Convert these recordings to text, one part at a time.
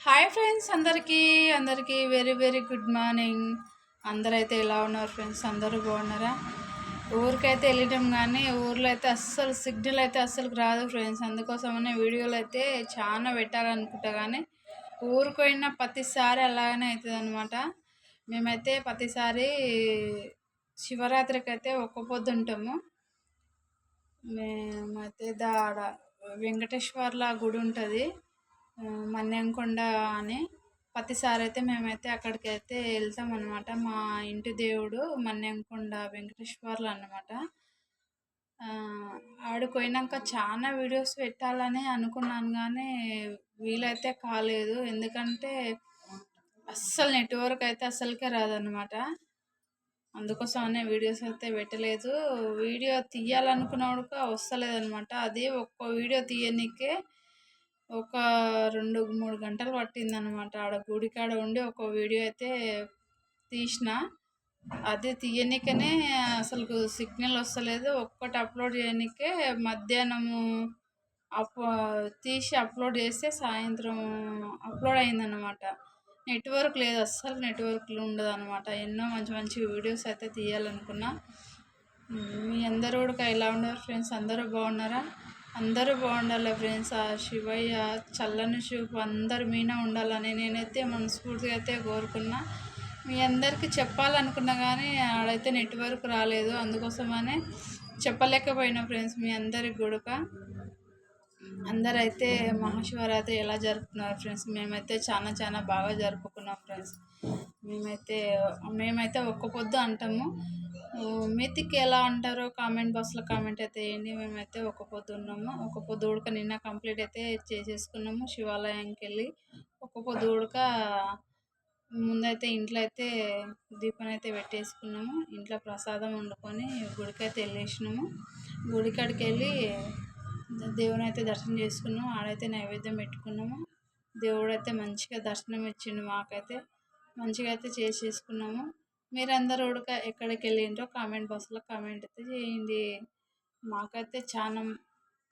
Hi friends అందరికీ very very good morning. అందరైతే ఎలా ఉన్నారు ఫ్రెండ్స్? అందరూ బాగున్నారా? ఊరికైతే వెళ్ళటం కానీ ఊర్లో అయితే అస్సలు సిగ్నల్ అయితే అస్సలు రాదు ఫ్రెండ్స్. అందుకోసమనే వీడియోలు అయితే చాలా పెట్టాలనుకుంటా కానీ ఊరికి పోయిన ప్రతిసారి అలాగనే అవుతుంది అనమాట. మేమైతే ప్రతిసారి శివరాత్రికి అయితే ఒక్క పొద్దు ఉంటాము. మేమైతే ఆడ వెంకటేశ్వర్ల గుడి ఉంటుంది, మన్యంకొండ అని. ప్రతిసారి అయితే మేమైతే అక్కడికి అయితే వెళ్తాం అనమాట. మా ఇంటి దేవుడు మన్యంకొండ వెంకటేశ్వర్లు అన్నమాట. ఆడికి పోయినాక చాలా వీడియోస్ పెట్టాలని అనుకున్నాను కానీ వీలైతే కాలేదు. ఎందుకంటే అస్సలు నెట్వర్క్ అయితే అస్సలకే రాదనమాట. అందుకోసమనే వీడియోస్ అయితే పెట్టలేదు. వీడియో తీయాలనుకున్నప్పుడు వస్తలేదనమాట. అది ఒక్క వీడియో తీయనికే ఒక 2-3 గంటలు పట్టిందనమాట. ఆడ గుడికాడ ఉండి ఒక వీడియో అయితే తీసిన. అది తీయనికనే అసలు సిగ్నల్ వస్తలేదు. ఒక్కటి అప్లోడ్ చేయనికే మధ్యాహ్నము తీసి అప్లోడ్ చేస్తే సాయంత్రం అప్లోడ్ అయిందనమాట. నెట్వర్క్ లేదు, అస్సలు నెట్వర్క్లు ఉండదు అనమాట. ఎన్నో మంచి మంచి వీడియోస్ అయితే తీయాలనుకున్నా. మీ అందరూ కూడా ఎలా ఉన్నారు ఫ్రెండ్స్? అందరూ బాగున్నారా? అందరూ బాగుండాలి ఫ్రెండ్స్. ఆ శివయ్య చల్లని చూపు అందరి మీద ఉండాలని నేనైతే మనస్ఫూర్తిగా అయితే కోరుకున్నా. మీ అందరికీ చెప్పాలనుకున్నా కానీ ఆడైతే నెట్వర్క్ రాలేదు. అందుకోసమనే చెప్పలేకపోయినా ఫ్రెండ్స్. మీ అందరికి కూడా అందరైతే మహాశివరాత్రి ఎలా జరుపుకున్నారు ఫ్రెండ్స్? మేమైతే చాలా బాగా జరుపుకున్నాం ఫ్రెండ్స్. మేమైతే ఒక్క పొద్దు అంటాము. మీతికి ఎలా అంటారో కామెంట్ బాక్స్లో కామెంట్ అయితే వేయండి. మేమైతే ఒక్క పొద్దు ఉన్నాము. ఒక్క పొద్దు ఉడక నిన్న కంప్లీట్ అయితే చేసేసుకున్నాము. శివాలయంకి వెళ్ళి ఒక్క పొద్దు ఉడక ముందైతే ఇంట్లో అయితే దీపం అయితే పెట్టేసుకున్నాము. ఇంట్లో ప్రసాదం వండుకొని గుడికైతే వెళ్ళేసినాము. గుడికాడికి వెళ్ళి దేవుని అయితే దర్శనం చేసుకున్నాము. ఆడైతే నైవేద్యం పెట్టుకున్నాము. దేవుడు అయితే మంచిగా దర్శనం ఇచ్చిండు. మాకైతే మంచిగా అయితే చేసేసుకున్నాము. మీరందరూ కూడా ఎక్కడికి వెళ్ళిండ్రో కామెంట్ బాక్స్లో కామెంట్ అయితే చేయండి. మాకైతే చాలా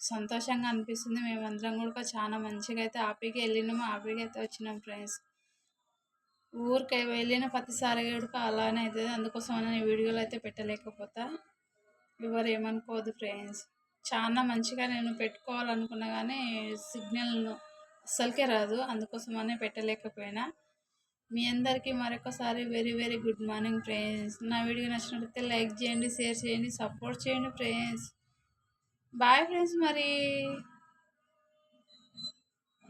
సంతోషంగా అనిపిస్తుంది. మేమందరం కూడా చాలా మంచిగా అయితే హ్యాపీగా వెళ్ళినాము, హ్యాపీగా అయితే వచ్చినాం ఫ్రెండ్స్. ఊరికి వెళ్ళిన ప్రతిసారి కూడా అలానే అవుతుంది. అందుకోసం నేను వీడియోలు అయితే పెట్టలేకపోతా, ఎవరు ఏమనుకోదు ఫ్రెండ్స్. చాలా మంచిగా నేను పెట్టుకోవాలనుకున్నా కానీ సిగ్నల్ అస్సలకే రాదు. అందుకోసమనే పెట్టలేకపోయినా. మీ అందరికీ మరొకసారి very very good morning friends. నా వీడియో నచ్చినట్లయితే లైక్ చేయండి, షేర్ చేయండి, సపోర్ట్ చేయండి ఫ్రెండ్స్. బాయ్ ఫ్రెండ్స్ మరి.